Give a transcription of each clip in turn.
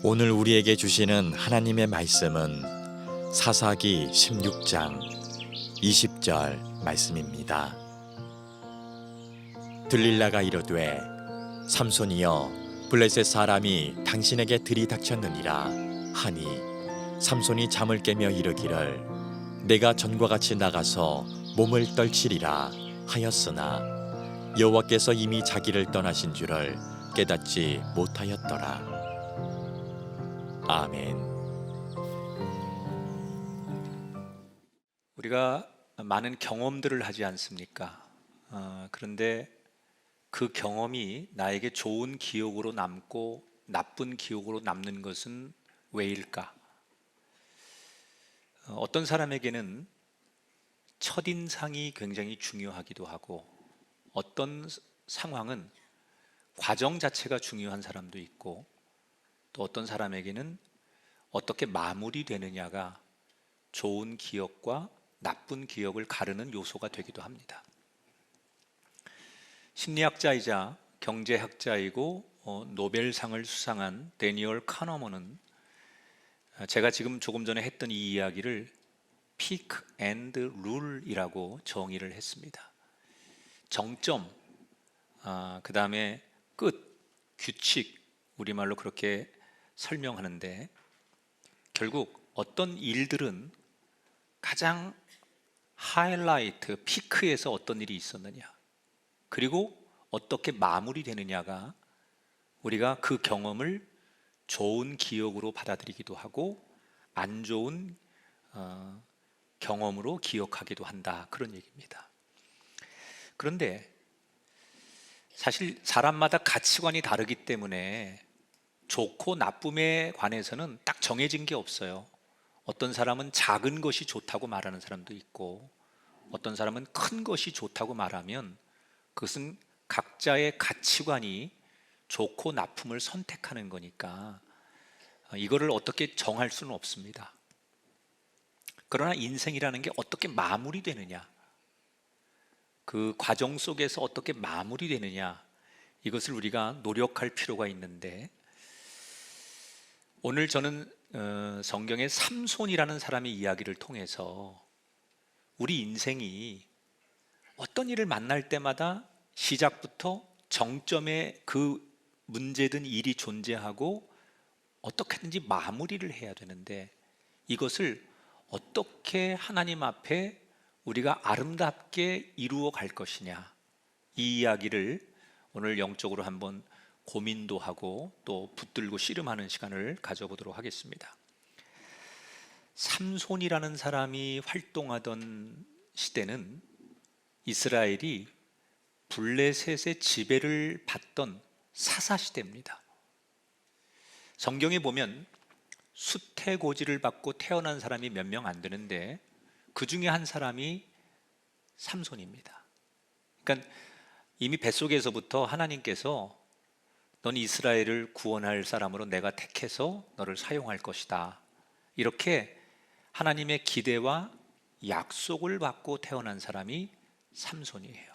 오늘 우리에게 주시는 하나님의 말씀은 사사기 16장 20절 말씀입니다. 들릴라가 이르되 삼손이여 블레셋 사람이 당신에게 들이닥쳤느니라 하니 삼손이 잠을 깨며 이르기를 내가 전과 같이 나가서 몸을 떨치리라 하였으나 여호와께서 이미 자기를 떠나신 줄을 깨닫지 못하였더라. 아멘. 우리가 많은 경험들을 하지 않습니까? 그런데 그 경험이 나에게 좋은 기억으로 남고 나쁜 기억으로 남는 것은 왜일까? 어떤 사람에게는 첫인상이 굉장히 중요하기도 하고 어떤 상황은 과정 자체가 중요한 사람도 있고 또 어떤 사람에게는 어떻게 마무리되느냐가 좋은 기억과 나쁜 기억을 가르는 요소가 되기도 합니다. 심리학자이자 경제학자이고 노벨상을 수상한 데니얼 카너먼은 제가 지금 조금 전에 했던 이 이야기를 피크 앤드 룰이라고 정의를 했습니다. 정점, 그 다음에 끝, 규칙, 우리말로 그렇게 설명하는데 결국 어떤 일들은 가장 하이라이트, 피크에서 어떤 일이 있었느냐 그리고 어떻게 마무리되느냐가 우리가 그 경험을 좋은 기억으로 받아들이기도 하고 안 좋은 경험으로 기억하기도 한다, 그런 얘기입니다. 그런데 사실 사람마다 가치관이 다르기 때문에 좋고 나쁨에 관해서는 딱 정해진 게 없어요. 어떤 사람은 작은 것이 좋다고 말하는 사람도 있고 어떤 사람은 큰 것이 좋다고 말하면 그것은 각자의 가치관이 좋고 나쁨을 선택하는 거니까 이거를 어떻게 정할 수는 없습니다. 그러나 인생이라는 게 어떻게 마무리되느냐, 그 과정 속에서 어떻게 마무리되느냐, 이것을 우리가 노력할 필요가 있는데 오늘 저는 성경의 삼손이라는 사람의 이야기를 통해서 우리 인생이 어떤 일을 만날 때마다 시작부터 정점에 그 문제든 일이 존재하고 어떻게든지 마무리를 해야 되는데 이것을 어떻게 하나님 앞에 우리가 아름답게 이루어 갈 것이냐, 이 이야기를 오늘 영적으로 한번 고민도 하고 또 붙들고 씨름하는 시간을 가져보도록 하겠습니다. 삼손이라는 사람이 활동하던 시대는 이스라엘이 블레셋의 지배를 받던 사사시대입니다. 성경에 보면 수태고지를 받고 태어난 사람이 몇 명 안 되는데 그 중에 한 사람이 삼손입니다. 그러니까 이미 뱃속에서부터 하나님께서 넌 이스라엘을 구원할 사람으로 내가 택해서 너를 사용할 것이다, 이렇게 하나님의 기대와 약속을 받고 태어난 사람이 삼손이에요.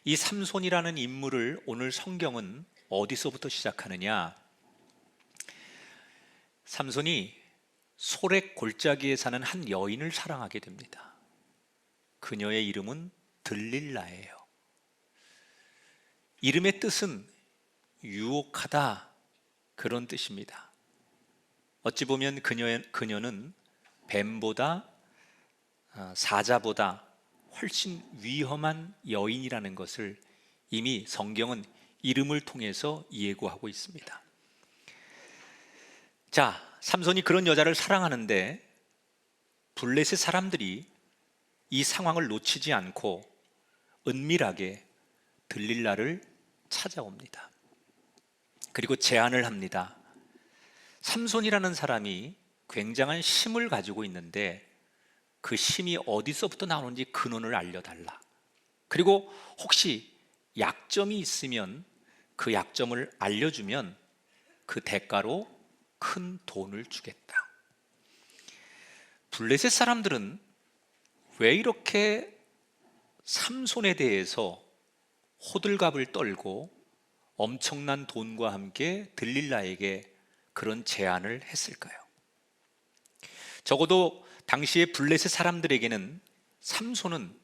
이 삼손이라는 인물을 오늘 성경은 어디서부터 시작하느냐, 삼손이 소렉 골짜기에 사는 한 여인을 사랑하게 됩니다. 그녀의 이름은 들릴라예요. 이름의 뜻은 유혹하다, 그런 뜻입니다. 어찌 보면 그녀는 뱀보다 사자보다 훨씬 위험한 여인이라는 것을 이미 성경은 이름을 통해서 예고하고 있습니다. 자, 삼손이 그런 여자를 사랑하는데 블레셋 사람들이 이 상황을 놓치지 않고 은밀하게 들릴라를 찾아옵니다. 그리고 제안을 합니다. 삼손이라는 사람이 굉장한 힘을 가지고 있는데 그 힘이 어디서부터 나오는지 근원을 알려달라. 그리고 혹시 약점이 있으면 그 약점을 알려주면 그 대가로 큰 돈을 주겠다. 블레셋 사람들은 왜 이렇게 삼손에 대해서 호들갑을 떨고 엄청난 돈과 함께 들릴라에게 그런 제안을 했을까요? 적어도 당시의 블레셋 사람들에게는 삼손은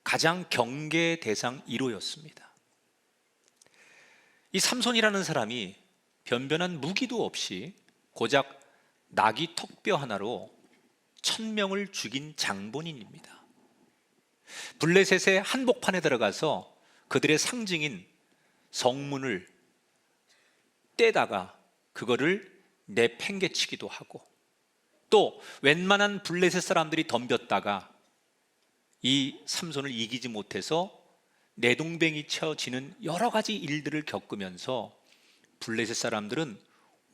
가장 경계 대상 1호였습니다. 이 삼손이라는 사람이 변변한 무기도 없이 고작 나귀 턱뼈 하나로 1000명을 죽인 장본인입니다. 블레셋의 한복판에 들어가서 그들의 상징인 성문을 떼다가 그거를 내팽개치기도 하고, 또 웬만한 블레셋 사람들이 덤볐다가 이 삼손을 이기지 못해서 내동댕이 쳐지는 여러 가지 일들을 겪으면서 블레셋 사람들은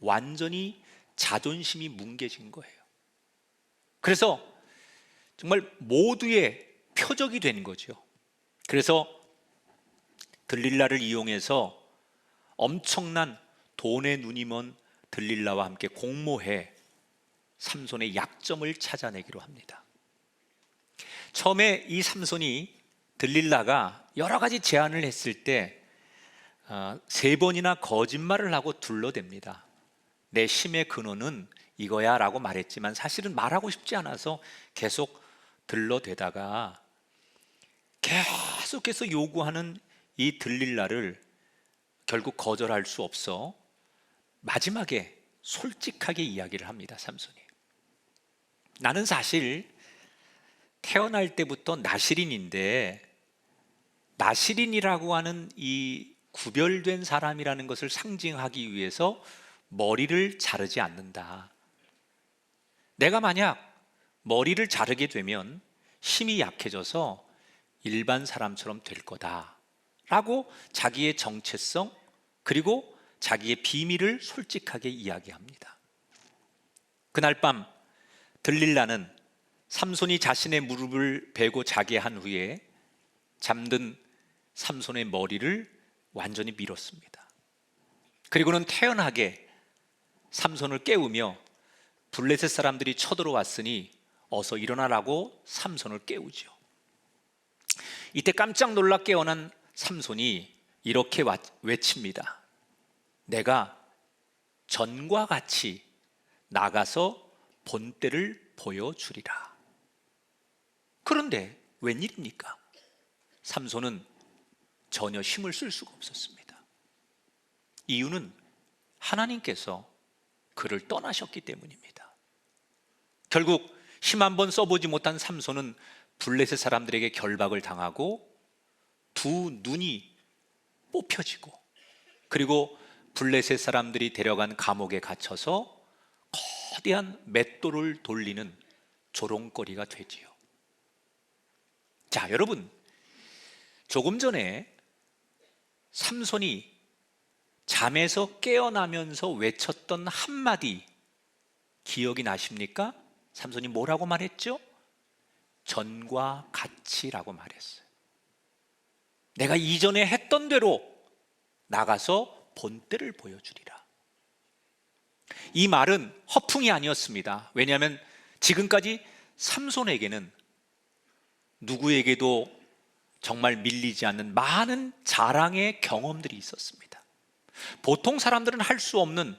완전히 자존심이 뭉개진 거예요. 그래서 정말 모두의 표적이 된 거죠. 그래서 들릴라를 이용해서 엄청난 돈의 눈이 먼 들릴라와 함께 공모해 삼손의 약점을 찾아내기로 합니다. 처음에 이 삼손이 들릴라가 여러 가지 제안을 했을 때 3번이나 거짓말을 하고 둘러댑니다. 내 힘의 근원은 이거야 라고 말했지만 사실은 말하고 싶지 않아서 계속 들러대다가 계속해서 요구하는 이 들릴라를 결국 거절할 수 없어 마지막에 솔직하게 이야기를 합니다. 삼손이, 나는 사실 태어날 때부터 나시린인데, 나시린이라고 하는 이 구별된 사람이라는 것을 상징하기 위해서 머리를 자르지 않는다. 내가 만약 머리를 자르게 되면 힘이 약해져서 일반 사람처럼 될 거다 라고 자기의 정체성 그리고 자기의 비밀을 솔직하게 이야기합니다. 그날 밤 들릴라는 삼손이 자신의 무릎을 베고 자게 한 후에 잠든 삼손의 머리를 완전히 밀었습니다. 그리고는 태연하게 삼손을 깨우며 블레셋 사람들이 쳐들어왔으니 어서 일어나라고 삼손을 깨우죠. 이때 깜짝 놀라 깨어난 삼손이 이렇게 외칩니다. 내가 전과 같이 나가서 본때를 보여주리라. 그런데 웬일입니까? 삼손은 전혀 힘을 쓸 수가 없었습니다. 이유는 하나님께서 그를 떠나셨기 때문입니다. 결국 힘 한번 써보지 못한 삼손은 블레셋 사람들에게 결박을 당하고 두 눈이 뽑혀지고, 그리고 블레셋 사람들이 데려간 감옥에 갇혀서 거대한 맷돌을 돌리는 조롱거리가 되지요. 자, 여러분, 조금 전에 삼손이 잠에서 깨어나면서 외쳤던 한마디 기억이 나십니까? 삼손이 뭐라고 말했죠? 전과 같이라고 말했어요. 내가 이전에 했던 대로 나가서 본때를 보여주리라. 이 말은 허풍이 아니었습니다. 왜냐하면 지금까지 삼손에게는 누구에게도 정말 밀리지 않는 많은 자랑의 경험들이 있었습니다. 보통 사람들은 할 수 없는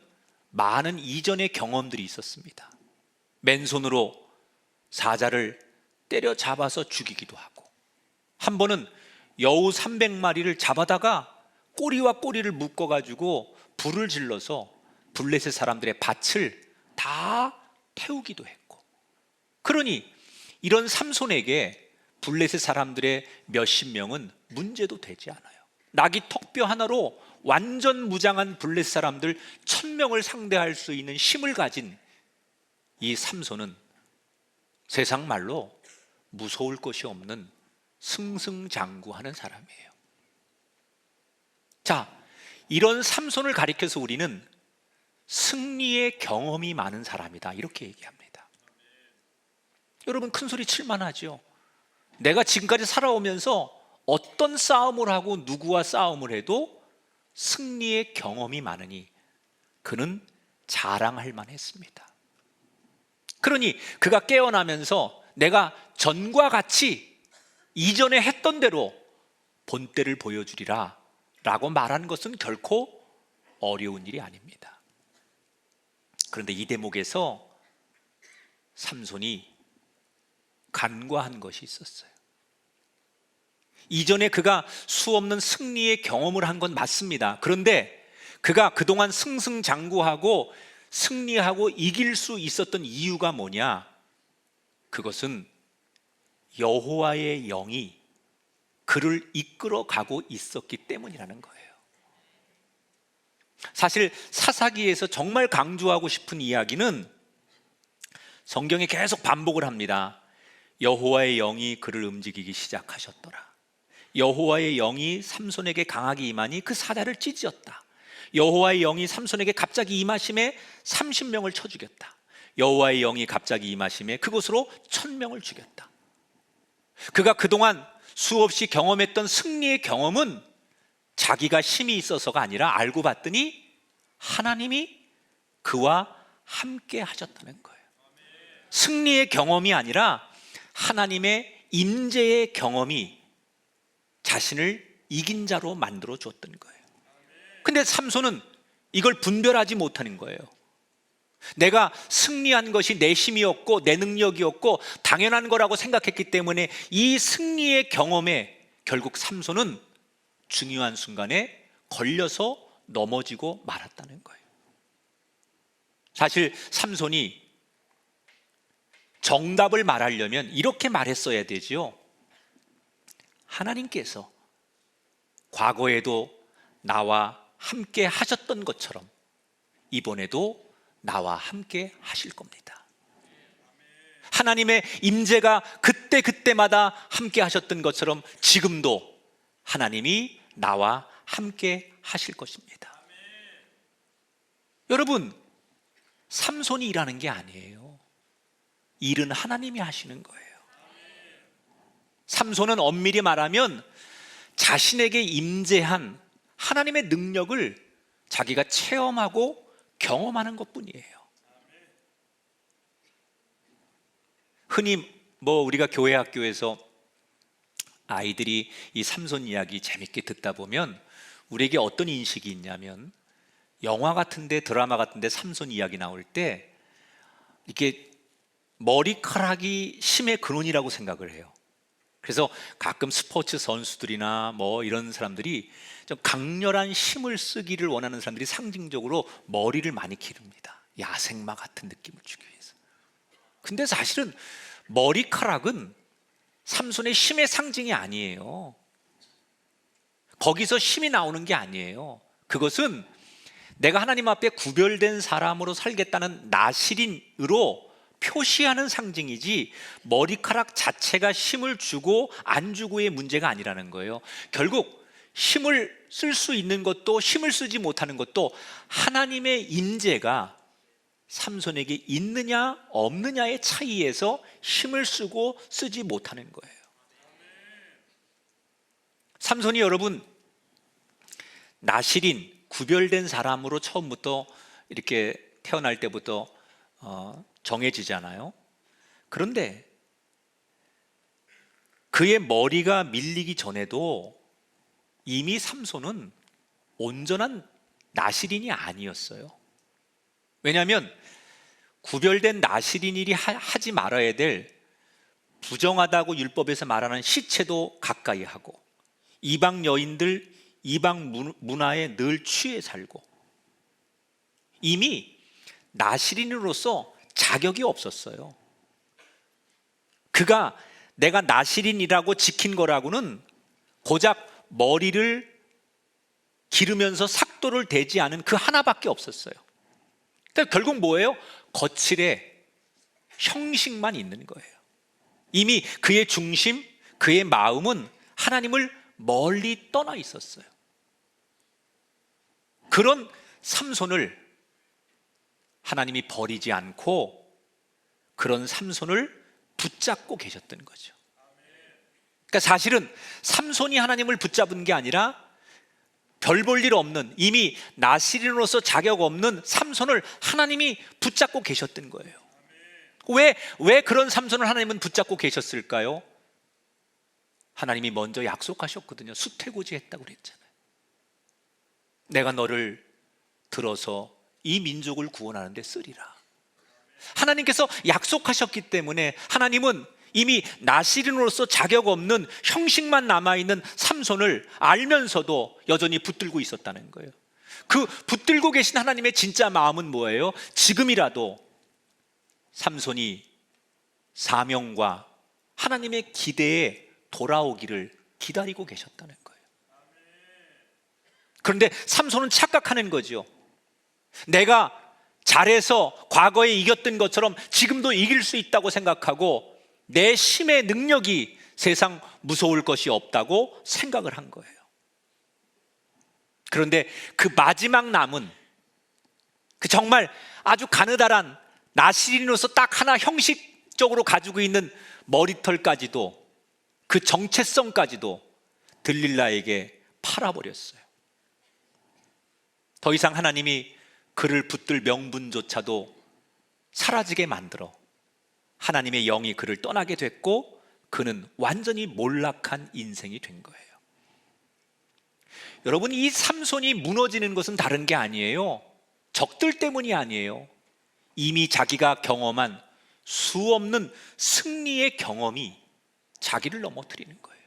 많은 이전의 경험들이 있었습니다. 맨손으로 사자를 때려잡아서 죽이기도 하고, 한 번은 여우 300마리를 잡아다가 꼬리와 꼬리를 묶어가지고 불을 질러서 블레셋 사람들의 밭을 다 태우기도 했고, 그러니 이런 삼손에게 블레셋 사람들의 몇십 명은 문제도 되지 않아요. 나귀 턱뼈 하나로 완전 무장한 블레셋 사람들 1000명을 상대할 수 있는 힘을 가진 이 삼손은 세상 말로 무서울 것이 없는 승승장구하는 사람이에요. 자, 이런 삼손을 가리켜서 우리는 승리의 경험이 많은 사람이다 이렇게 얘기합니다. 여러분, 큰 소리 칠만하죠. 내가 지금까지 살아오면서 어떤 싸움을 하고 누구와 싸움을 해도 승리의 경험이 많으니 그는 자랑할 만했습니다. 그러니 그가 깨어나면서 내가 전과 같이 이전에 했던 대로 본때를 보여주리라 라고 말한 것은 결코 어려운 일이 아닙니다. 그런데 이 대목에서 삼손이 간과한 것이 있었어요. 이전에 그가 수없는 승리의 경험을 한 건 맞습니다. 그런데 그가 그동안 승승장구하고 승리하고 이길 수 있었던 이유가 뭐냐? 그것은 여호와의 영이 그를 이끌어 가고 있었기 때문이라는 거예요. 사실 사사기에서 정말 강조하고 싶은 이야기는 성경에 계속 반복을 합니다. 여호와의 영이 그를 움직이기 시작하셨더라. 여호와의 영이 삼손에게 강하게 임하니 그 사자를 찢었다. 여호와의 영이 삼손에게 갑자기 임하심에 30명을 쳐 죽였다. 여호와의 영이 갑자기 임하심에 그곳으로 1000명을 죽였다. 그가 그동안 수없이 경험했던 승리의 경험은 자기가 힘이 있어서가 아니라 알고 봤더니 하나님이 그와 함께 하셨다는 거예요. 승리의 경험이 아니라 하나님의 임재의 경험이 자신을 이긴 자로 만들어 줬던 거예요. 근데 삼손은 이걸 분별하지 못하는 거예요. 내가 승리한 것이 내 힘이었고 내 능력이었고 당연한 거라고 생각했기 때문에 이 승리의 경험에 결국 삼손은 중요한 순간에 걸려서 넘어지고 말았다는 거예요. 사실 삼손이 정답을 말하려면 이렇게 말했어야 되지요. 하나님께서 과거에도 나와 함께 하셨던 것처럼 이번에도 나와 함께 하실 겁니다. 하나님의 임재가 그때마다 함께 하셨던 것처럼 지금도 하나님이 나와 함께 하실 것입니다. 여러분, 삼손이 일하는 게 아니에요. 일은 하나님이 하시는 거예요. 삼손은 엄밀히 말하면 자신에게 임재한 하나님의 능력을 자기가 체험하고 경험하는 것뿐이에요. 흔히 우리가 교회 학교에서 아이들이 이 삼손 이야기 재밌게 듣다 보면 우리에게 어떤 인식이 있냐면 영화 같은데 드라마 같은데 삼손 이야기 나올 때 이렇게 머리카락이 힘의 근원이라고 생각을 해요. 그래서 가끔 스포츠 선수들이나 이런 사람들이 좀 강렬한 힘을 쓰기를 원하는 사람들이 상징적으로 머리를 많이 기릅니다. 야생마 같은 느낌을 주기 위해서. 근데 사실은 머리카락은 삼손의 힘의 상징이 아니에요. 거기서 힘이 나오는 게 아니에요. 그것은 내가 하나님 앞에 구별된 사람으로 살겠다는 나시린으로 표시하는 상징이지 머리카락 자체가 힘을 주고 안 주고의 문제가 아니라는 거예요. 결국 힘을 쓸 수 있는 것도 힘을 쓰지 못하는 것도 하나님의 임재가 삼손에게 있느냐 없느냐의 차이에서 힘을 쓰고 쓰지 못하는 거예요. 삼손이 여러분 나실인 구별된 사람으로 처음부터 이렇게 태어날 때부터 정해지잖아요. 그런데 그의 머리가 밀리기 전에도 이미 삼손은 온전한 나실인이 아니었어요. 왜냐하면 구별된 나실인이 하지 말아야 될 부정하다고 율법에서 말하는 시체도 가까이 하고 이방 여인들 이방 문화에 늘 취해 살고 이미 나실인으로서 자격이 없었어요. 그가 내가 나실인이라고 지킨 거라고는 고작 머리를 기르면서 삭도를 대지 않은 그 하나밖에 없었어요. 그러니까 결국 뭐예요? 거칠의 형식만 있는 거예요. 이미 그의 중심, 그의 마음은 하나님을 멀리 떠나 있었어요. 그런 삼손을 하나님이 버리지 않고 그런 삼손을 붙잡고 계셨던 거죠. 그러니까 사실은 삼손이 하나님을 붙잡은 게 아니라 별 볼 일 없는 이미 나실인으로서 자격 없는 삼손을 하나님이 붙잡고 계셨던 거예요. 왜 그런 삼손을 하나님은 붙잡고 계셨을까요? 하나님이 먼저 약속하셨거든요. 수태고지 했다고 그랬잖아요. 내가 너를 들어서 이 민족을 구원하는 데 쓰리라. 하나님께서 약속하셨기 때문에 하나님은 이미 나시린으로서 자격 없는 형식만 남아있는 삼손을 알면서도 여전히 붙들고 있었다는 거예요. 그 붙들고 계신 하나님의 진짜 마음은 뭐예요? 지금이라도 삼손이 사명과 하나님의 기대에 돌아오기를 기다리고 계셨다는 거예요. 그런데 삼손은 착각하는 거죠. 내가 잘해서 과거에 이겼던 것처럼 지금도 이길 수 있다고 생각하고 내 힘의 능력이 세상 무서울 것이 없다고 생각을 한 거예요. 그런데 그 마지막 남은 그 정말 아주 가느다란 나시린으로서 딱 하나 형식적으로 가지고 있는 머리털까지도, 그 정체성까지도 들릴라에게 팔아버렸어요. 더 이상 하나님이 그를 붙들 명분조차도 사라지게 만들어 하나님의 영이 그를 떠나게 됐고 그는 완전히 몰락한 인생이 된 거예요. 여러분, 이 삼손이 무너지는 것은 다른 게 아니에요. 적들 때문이 아니에요. 이미 자기가 경험한 수없는 승리의 경험이 자기를 넘어뜨리는 거예요.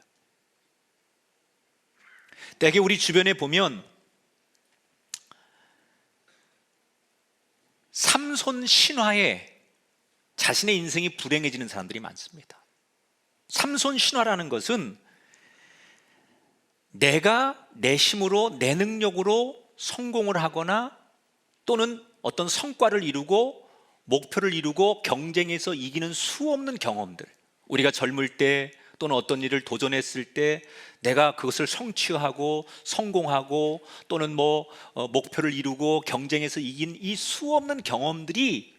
대개 우리 주변에 보면 삼손 신화에 자신의 인생이 불행해지는 사람들이 많습니다. 삼손 신화라는 것은 내가 내 힘으로, 내 능력으로 성공을 하거나 또는 어떤 성과를 이루고 목표를 이루고 경쟁에서 이기는 수없는 경험들, 우리가 젊을 때 또는 어떤 일을 도전했을 때 내가 그것을 성취하고 성공하고 또는 목표를 이루고 경쟁에서 이긴 이 수없는 경험들이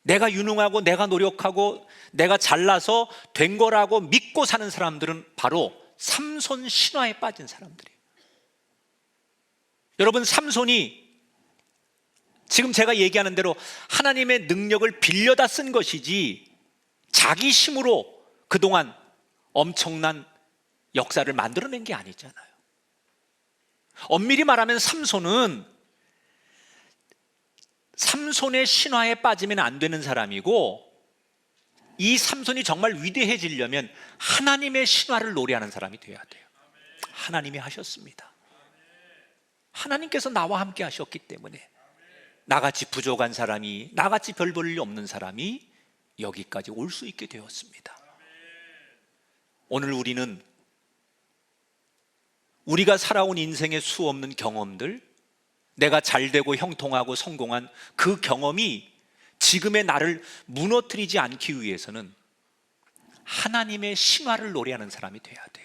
내가 유능하고 내가 노력하고 내가 잘나서 된 거라고 믿고 사는 사람들은 바로 삼손 신화에 빠진 사람들이에요. 여러분, 삼손이 지금 제가 얘기하는 대로 하나님의 능력을 빌려다 쓴 것이지 자기 힘으로 그동안 엄청난 역사를 만들어낸 게 아니잖아요. 엄밀히 말하면 삼손의 신화에 빠지면 안 되는 사람이고, 이 삼손이 정말 위대해지려면 하나님의 신화를 노래하는 사람이 돼야 돼요. 하나님이 하셨습니다. 하나님께서 나와 함께 하셨기 때문에 나같이 부족한 사람이, 나같이 별 볼 일 없는 사람이 여기까지 올 수 있게 되었습니다. 오늘 우리는 우리가 살아온 인생의 수없는 경험들, 내가 잘되고 형통하고 성공한 그 경험이 지금의 나를 무너뜨리지 않기 위해서는 하나님의 신화를 노래하는 사람이 돼야 돼요.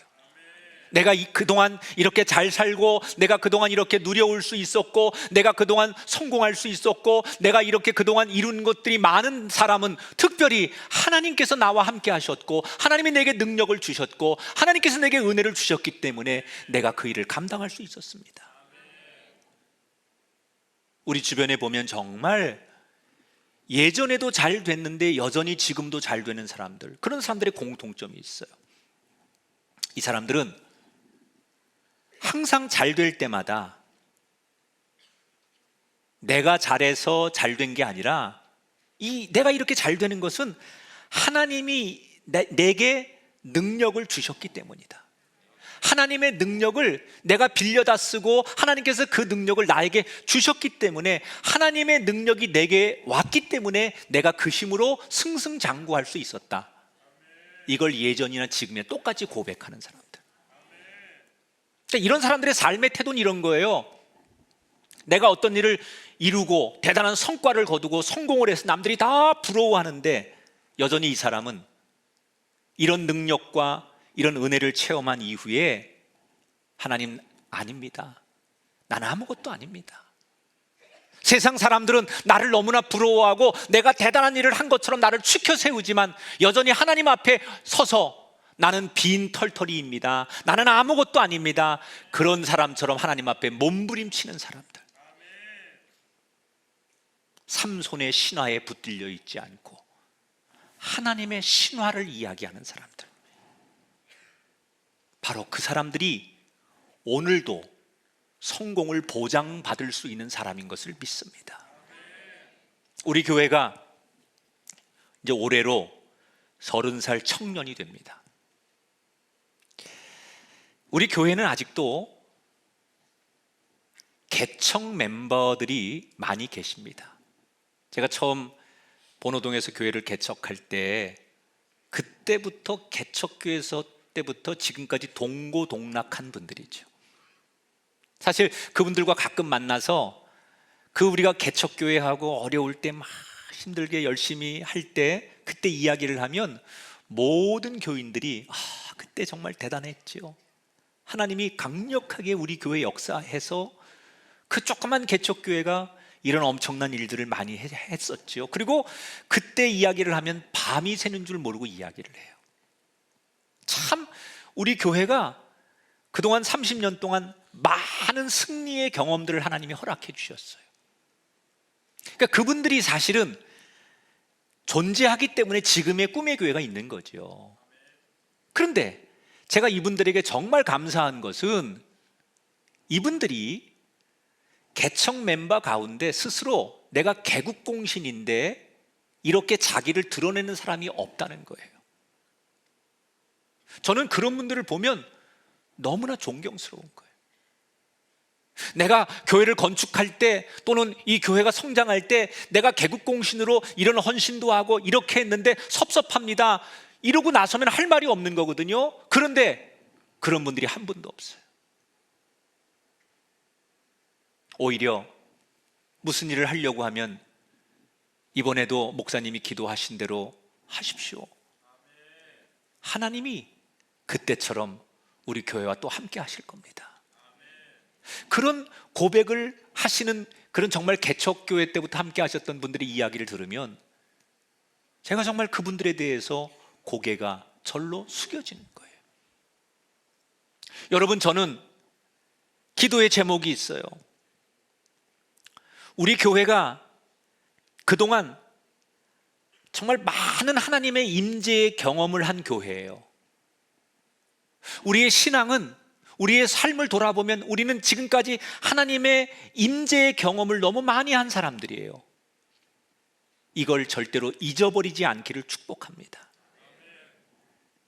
내가 그동안 이렇게 잘 살고, 내가 그동안 이렇게 누려올 수 있었고, 내가 그동안 성공할 수 있었고, 내가 이렇게 그동안 이룬 것들이 많은 사람은 특별히 하나님께서 나와 함께 하셨고, 하나님이 내게 능력을 주셨고, 하나님께서 내게 은혜를 주셨기 때문에 내가 그 일을 감당할 수 있었습니다. 우리 주변에 보면 정말 예전에도 잘 됐는데 여전히 지금도 잘 되는 사람들, 그런 사람들의 공통점이 있어요. 이 사람들은 항상 잘 될 때마다 내가 잘해서 잘 된 게 아니라, 내가 이렇게 잘 되는 것은 하나님이 내게 능력을 주셨기 때문이다. 하나님의 능력을 내가 빌려다 쓰고 하나님께서 그 능력을 나에게 주셨기 때문에, 하나님의 능력이 내게 왔기 때문에 내가 그 힘으로 승승장구할 수 있었다. 이걸 예전이나 지금이나 똑같이 고백하는 사람들. 이런 사람들의 삶의 태도는 이런 거예요. 내가 어떤 일을 이루고 대단한 성과를 거두고 성공을 해서 남들이 다 부러워하는데, 여전히 이 사람은 이런 능력과 이런 은혜를 체험한 이후에 하나님, 아닙니다. 나는 아무것도 아닙니다. 세상 사람들은 나를 너무나 부러워하고 내가 대단한 일을 한 것처럼 나를 추켜 세우지만, 여전히 하나님 앞에 서서 나는 빈 털털이입니다, 나는 아무것도 아닙니다, 그런 사람처럼 하나님 앞에 몸부림치는 사람들, 삼손의 신화에 붙들려 있지 않고 하나님의 신화를 이야기하는 사람들, 바로 그 사람들이 오늘도 성공을 보장받을 수 있는 사람인 것을 믿습니다. 우리 교회가 이제 올해로 30살 청년이 됩니다. 우리 교회는 아직도 개척 멤버들이 많이 계십니다. 제가 처음 본호동에서 교회를 개척할 때 그때부터 개척교회에서 때부터 지금까지 동고동락한 분들이죠. 사실 그분들과 가끔 만나서 우리가 개척교회하고 어려울 때 막 힘들게 열심히 할 때 그때 이야기를 하면 모든 교인들이 그때 정말 대단했죠. 하나님이 강력하게 우리 교회 역사해서 그 조그만 개척교회가 이런 엄청난 일들을 많이 했었죠. 그리고 그때 이야기를 하면 밤이 새는 줄 모르고 이야기를 해요. 참 우리 교회가 그동안 30년 동안 많은 승리의 경험들을 하나님이 허락해 주셨어요. 그러니까 그분들이 사실은 존재하기 때문에 지금의 꿈의 교회가 있는 거죠. 그런데 제가 이분들에게 정말 감사한 것은 이분들이 개척 멤버 가운데 스스로 내가 개국공신인데 이렇게 자기를 드러내는 사람이 없다는 거예요. 저는 그런 분들을 보면 너무나 존경스러운 거예요. 내가 교회를 건축할 때 또는 이 교회가 성장할 때 내가 개국공신으로 이런 헌신도 하고 이렇게 했는데 섭섭합니다. 이러고 나서면 할 말이 없는 거거든요. 그런데 그런 분들이 한 분도 없어요. 오히려 무슨 일을 하려고 하면 이번에도 목사님이 기도하신 대로 하십시오. 하나님이 그때처럼 우리 교회와 또 함께 하실 겁니다. 그런 고백을 하시는 그런 정말 개척교회 때부터 함께 하셨던 분들의 이야기를 들으면 제가 정말 그분들에 대해서 고개가 절로 숙여지는 거예요. 여러분, 저는 기도의 제목이 있어요. 우리 교회가 그동안 정말 많은 하나님의 임재의 경험을 한 교회예요. 우리의 신앙은, 우리의 삶을 돌아보면 우리는 지금까지 하나님의 임재의 경험을 너무 많이 한 사람들이에요. 이걸 절대로 잊어버리지 않기를 축복합니다.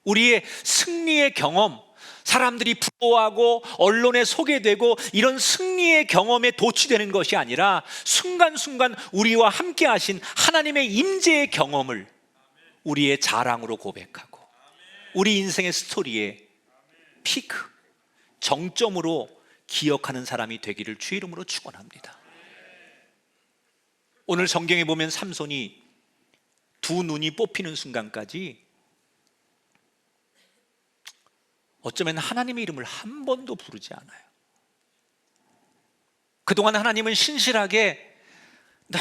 우리의 승리의 경험, 사람들이 부러워하고 언론에 소개되고 이런 승리의 경험에 도취되는 것이 아니라 순간순간 우리와 함께 하신 하나님의 임재의 경험을 우리의 자랑으로 고백하고 우리 인생의 스토리의 피크, 정점으로 기억하는 사람이 되기를 주의 이름으로 축원합니다. 오늘 성경에 보면 삼손이 두 눈이 뽑히는 순간까지 어쩌면 하나님의 이름을 한 번도 부르지 않아요. 그동안 하나님은 신실하게 늘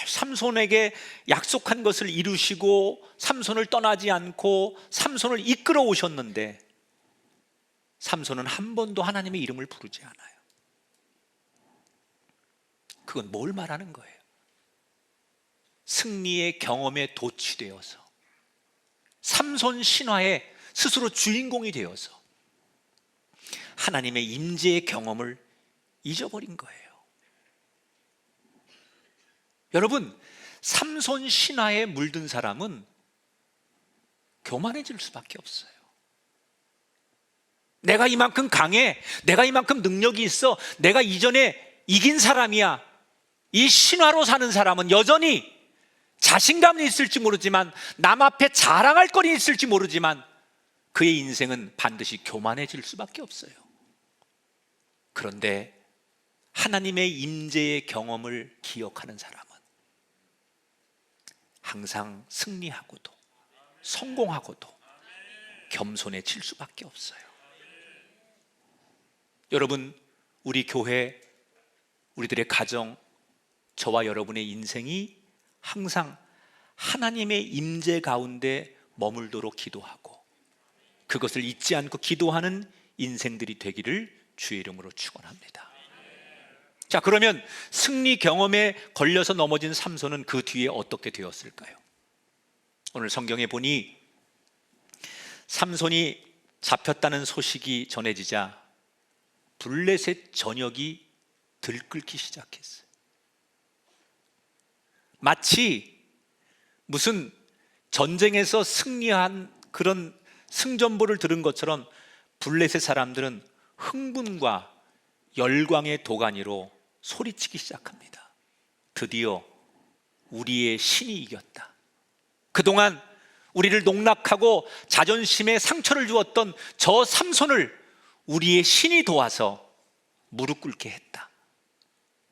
삼손에게 약속한 것을 이루시고 삼손을 떠나지 않고 삼손을 이끌어 오셨는데 삼손은 한 번도 하나님의 이름을 부르지 않아요. 그건 뭘 말하는 거예요? 승리의 경험에 도취되어서 삼손 신화의 스스로 주인공이 되어서 하나님의 임재의 경험을 잊어버린 거예요. 여러분, 삼손 신화에 물든 사람은 교만해질 수밖에 없어요. 내가 이만큼 강해, 내가 이만큼 능력이 있어, 내가 이전에 이긴 사람이야. 이 신화로 사는 사람은 여전히 자신감이 있을지 모르지만, 남 앞에 자랑할 거리 있을지 모르지만 그의 인생은 반드시 교만해질 수밖에 없어요. 그런데 하나님의 임재의 경험을 기억하는 사람은 항상 승리하고도 성공하고도 겸손해질 수밖에 없어요. 여러분, 우리 교회, 우리들의 가정, 저와 여러분의 인생이 항상 하나님의 임재 가운데 머물도록 기도하고 그것을 잊지 않고 기도하는 인생들이 되기를 주의 이름으로 축원합니다. 자, 그러면 승리 경험에 걸려서 넘어진 삼손은 그 뒤에 어떻게 되었을까요? 오늘 성경에 보니 삼손이 잡혔다는 소식이 전해지자 블레셋 전역이 들끓기 시작했어요. 마치 무슨 전쟁에서 승리한 그런 승전보를 들은 것처럼 블레셋 사람들은 흥분과 열광의 도가니로 소리치기 시작합니다. 드디어 우리의 신이 이겼다. 그동안 우리를 농락하고 자존심에 상처를 주었던 저 삼손을 우리의 신이 도와서 무릎 꿇게 했다.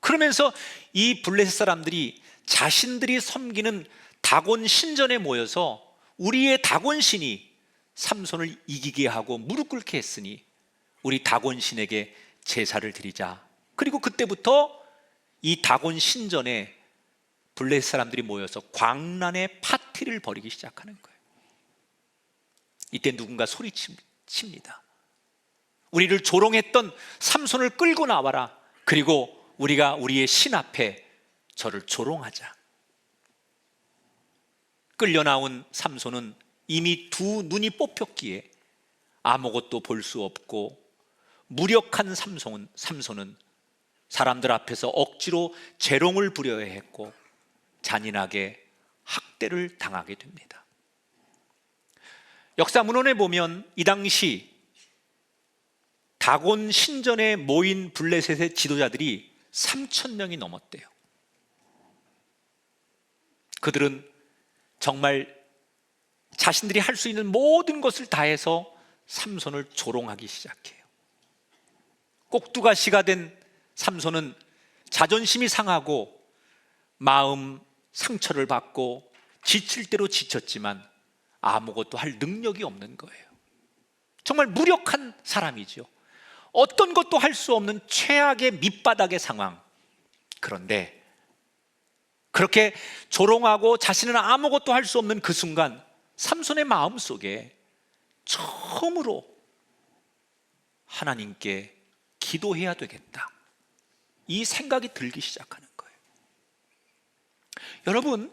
그러면서 이 블레셋 사람들이 자신들이 섬기는 다곤 신전에 모여서 우리의 다곤 신이 삼손을 이기게 하고 무릎 꿇게 했으니 우리 다곤 신에게 제사를 드리자. 그리고 그때부터 이 다곤 신전에 블레셋 사람들이 모여서 광란의 파티를 벌이기 시작하는 거예요. 이때 누군가 소리칩니다. 우리를 조롱했던 삼손을 끌고 나와라. 그리고 우리가 우리의 신 앞에 저를 조롱하자. 끌려 나온 삼손은 이미 두 눈이 뽑혔기에 아무것도 볼 수 없고, 무력한 삼손은 사람들 앞에서 억지로 재롱을 부려야 했고 잔인하게 학대를 당하게 됩니다. 역사문헌에 보면 이 당시 다곤 신전에 모인 블레셋의 지도자들이 3,000명이 넘었대요. 그들은 정말 자신들이 할 수 있는 모든 것을 다해서 삼손을 조롱하기 시작해요. 꼭두가시가 된 삼손은 자존심이 상하고 마음 상처를 받고 지칠 대로 지쳤지만 아무것도 할 능력이 없는 거예요. 정말 무력한 사람이죠. 어떤 것도 할 수 없는 최악의 밑바닥의 상황. 그런데 그렇게 조롱하고 자신은 아무것도 할 수 없는 그 순간 삼손의 마음속에 처음으로 하나님께 기도해야 되겠다, 이 생각이 들기 시작하는 거예요. 여러분,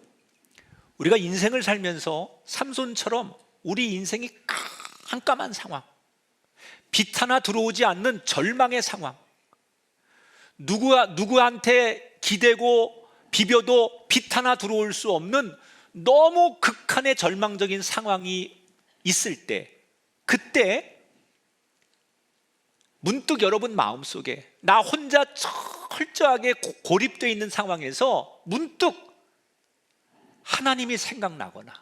우리가 인생을 살면서 삼손처럼 우리 인생이 깜깜한 상황, 빛 하나 들어오지 않는 절망의 상황, 누구한테 기대고 비벼도 빛 하나 들어올 수 없는 너무 극한의 절망적인 상황이 있을 때, 그때 문득 여러분 마음속에 나 혼자 철저하게 고립되어 있는 상황에서 문득 하나님이 생각나거나,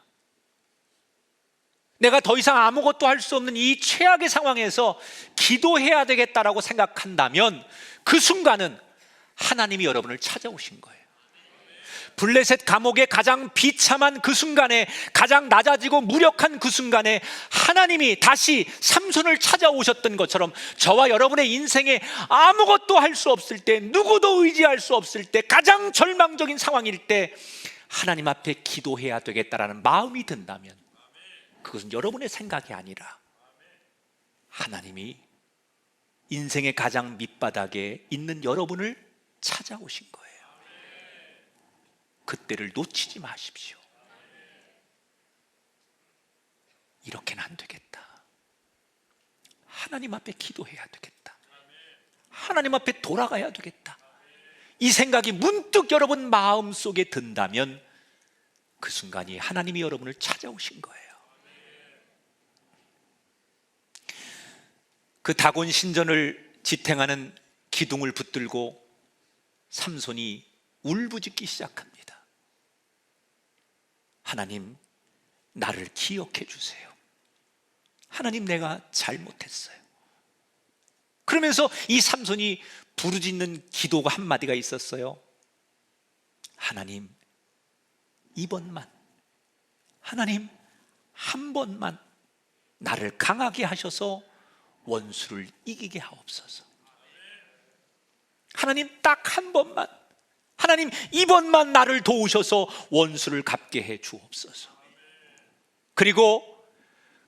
내가 더 이상 아무것도 할 수 없는 이 최악의 상황에서 기도해야 되겠다라고 생각한다면 그 순간은 하나님이 여러분을 찾아오신 거예요. 블레셋 감옥의 가장 비참한 그 순간에, 가장 낮아지고 무력한 그 순간에 하나님이 다시 삼손을 찾아오셨던 것처럼 저와 여러분의 인생에 아무것도 할 수 없을 때, 누구도 의지할 수 없을 때, 가장 절망적인 상황일 때 하나님 앞에 기도해야 되겠다라는 마음이 든다면 그것은 여러분의 생각이 아니라 하나님이 인생의 가장 밑바닥에 있는 여러분을 찾아오신 거예요. 그때를 놓치지 마십시오. 이렇게는 안 되겠다. 하나님 앞에 기도해야 되겠다. 하나님 앞에 돌아가야 되겠다. 이 생각이 문득 여러분 마음속에 든다면 그 순간이 하나님이 여러분을 찾아오신 거예요. 그 다곤 신전을 지탱하는 기둥을 붙들고 삼손이 울부짖기 시작합니다. 하나님, 나를 기억해 주세요. 하나님, 내가 잘못했어요. 그러면서 이 삼손이 부르짖는 기도가 한마디가 있었어요. 하나님, 이번만, 하나님 한 번만 나를 강하게 하셔서 원수를 이기게 하옵소서. 하나님, 딱 한 번만, 하나님 이번만 나를 도우셔서 원수를 갚게 해 주옵소서. 그리고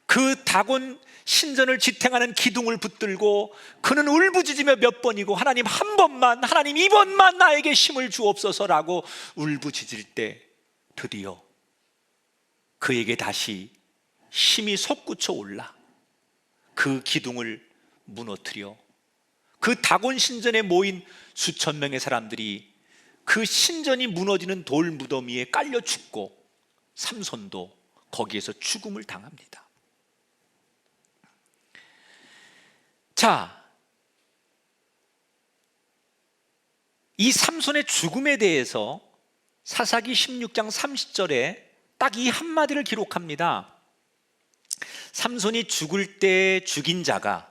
그 다곤 신전을 지탱하는 기둥을 붙들고 그는 울부짖으며 몇 번이고 하나님 한 번만, 하나님 이번만 나에게 힘을 주옵소서라고 울부짖을 때 드디어 그에게 다시 힘이 솟구쳐 올라 그 기둥을 무너뜨려 그 다곤 신전에 모인 수천 명의 사람들이 그 신전이 무너지는 돌 무더미에 깔려 죽고 삼손도 거기에서 죽음을 당합니다. 자, 이 삼손의 죽음에 대해서 사사기 16장 30절에 딱 이 한마디를 기록합니다. 삼손이 죽을 때 죽인 자가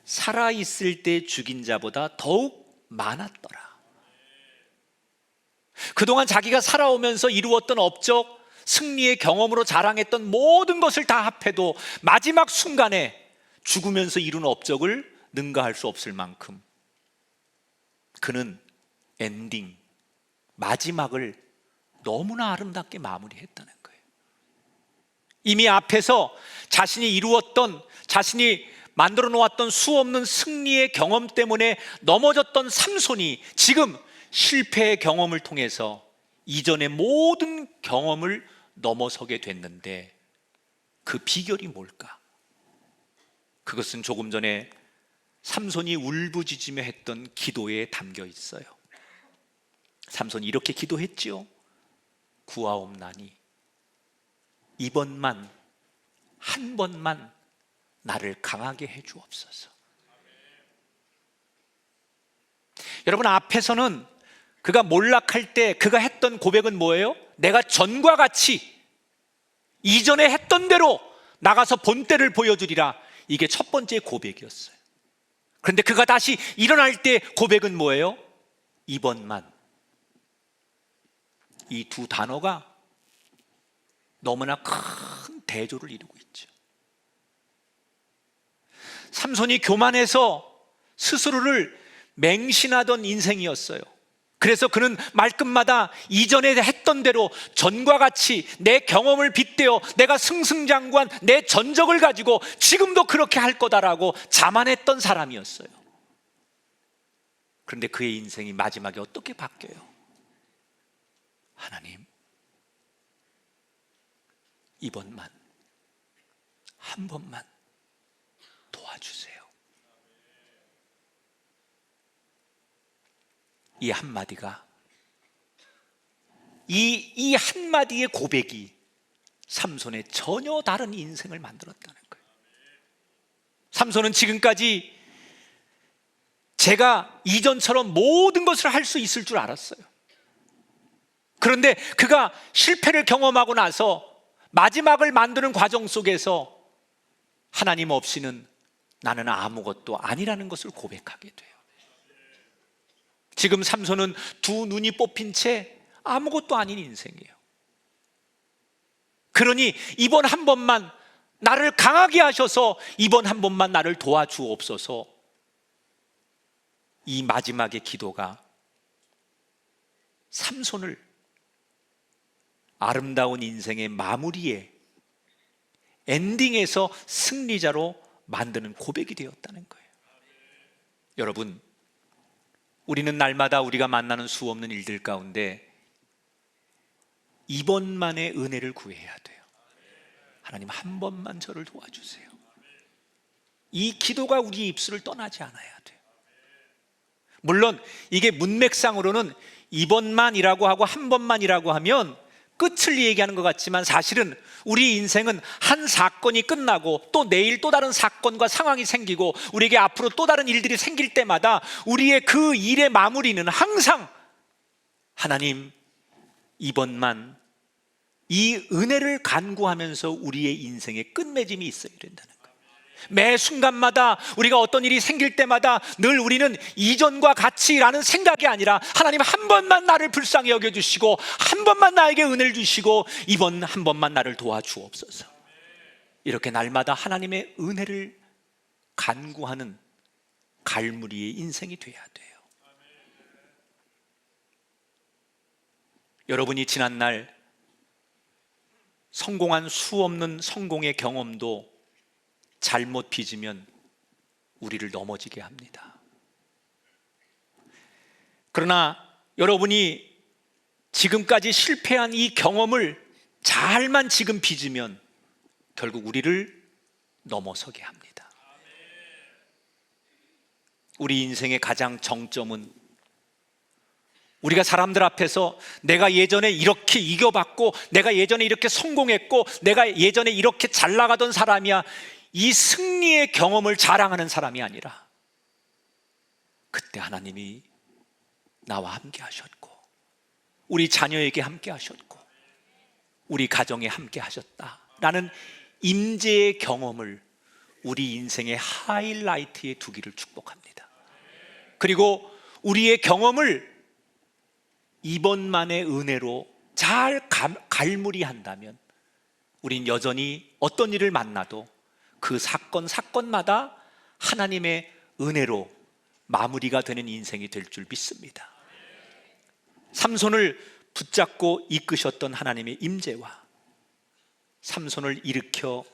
살아있을 때 죽인 자보다 더욱 많았더라. 그동안 자기가 살아오면서 이루었던 업적, 승리의 경험으로 자랑했던 모든 것을 다 합해도 마지막 순간에 죽으면서 이룬 업적을 능가할 수 없을 만큼 그는 엔딩, 마지막을 너무나 아름답게 마무리했다는 거예요. 이미 앞에서 자신이 이루었던, 자신이 만들어 놓았던 수없는 승리의 경험 때문에 넘어졌던 삼손이 지금 실패의 경험을 통해서 이전의 모든 경험을 넘어서게 됐는데 그 비결이 뭘까? 그것은 조금 전에 삼손이 울부짖으며 했던 기도에 담겨 있어요. 삼손이 이렇게 기도했지요. 구하옵나니 이번만, 한 번만 나를 강하게 해 주옵소서. 여러분, 앞에서는 그가 몰락할 때 그가 했던 고백은 뭐예요? 내가 전과 같이 이전에 했던 대로 나가서 본때를 보여주리라. 이게 첫 번째 고백이었어요. 그런데 그가 다시 일어날 때 고백은 뭐예요? 이번만. 이 두 단어가 너무나 큰 대조를 이루고 있죠. 삼손이 교만해서 스스로를 맹신하던 인생이었어요. 그래서 그는 말끝마다 이전에 했던 대로 전과 같이 내 경험을 빗대어 내가 승승장구한 내 전적을 가지고 지금도 그렇게 할 거다라고 자만했던 사람이었어요. 그런데 그의 인생이 마지막에 어떻게 바뀌어요? 하나님, 이번만, 한 번만 도와주세요. 이 한마디가, 이 한마디의 고백이 삼손의 전혀 다른 인생을 만들었다는 거예요. 삼손은 지금까지 제가 이전처럼 모든 것을 할 수 있을 줄 알았어요. 그런데 그가 실패를 경험하고 나서 마지막을 만드는 과정 속에서 하나님 없이는 나는 아무것도 아니라는 것을 고백하게 돼요. 지금 삼손은 두 눈이 뽑힌 채 아무것도 아닌 인생이에요. 그러니 이번 한 번만 나를 강하게 하셔서 이번 한 번만 나를 도와주옵소서. 이 마지막의 기도가 삼손을 아름다운 인생의 마무리에, 엔딩에서 승리자로 만드는 고백이 되었다는 거예요. 여러분, 우리는 날마다 우리가 만나는 수없는 일들 가운데 이번만의 은혜를 구해야 돼요. 하나님, 한 번만 저를 도와주세요. 이 기도가 우리 입술을 떠나지 않아야 돼요. 물론 이게 문맥상으로는 이번만이라고 하고 한 번만이라고 하면 끝을 얘기하는 것 같지만 사실은 우리 인생은 한 사건이 끝나고 또 내일 또 다른 사건과 상황이 생기고 우리에게 앞으로 또 다른 일들이 생길 때마다 우리의 그 일의 마무리는 항상 하나님, 이번만, 이 은혜를 간구하면서 우리의 인생의 끝맺음이 있어야 된다는 거예요. 매 순간마다 우리가 어떤 일이 생길 때마다 늘 우리는 이전과 같이라는 생각이 아니라 하나님, 한 번만 나를 불쌍히 여겨주시고 한 번만 나에게 은혜를 주시고 이번 한 번만 나를 도와주옵소서. 이렇게 날마다 하나님의 은혜를 간구하는 갈무리의 인생이 돼야 돼요. 여러분이 지난날 성공한 수없는 성공의 경험도 잘못 빚으면 우리를 넘어지게 합니다. 그러나 여러분이 지금까지 실패한 이 경험을 잘만 지금 빚으면 결국 우리를 넘어서게 합니다. 우리 인생의 가장 정점은 우리가 사람들 앞에서 내가 예전에 이렇게 이겨봤고, 내가 예전에 이렇게 성공했고, 내가 예전에 이렇게 잘 나가던 사람이야, 이 승리의 경험을 자랑하는 사람이 아니라, 그때 하나님이 나와 함께 하셨고, 우리 자녀에게 함께 하셨고, 우리 가정에 함께 하셨다라는 임재의 경험을 우리 인생의 하이라이트에 두기를 축복합니다. 그리고 우리의 경험을 이번만의 은혜로 잘 갈무리한다면 우린 여전히 어떤 일을 만나도 그 사건마다 하나님의 은혜로 마무리가 되는 인생이 될 줄 믿습니다. 삼손을 붙잡고 이끄셨던 하나님의 임재와 삼손을 일으켜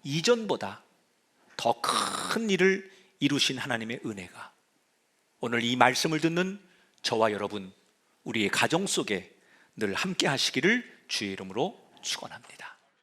이전보다 더 큰 일을 이루신 하나님의 은혜가 오늘 이 말씀을 듣는 저와 여러분, 우리의 가정 속에 늘 함께 하시기를 주의 이름으로 축원합니다.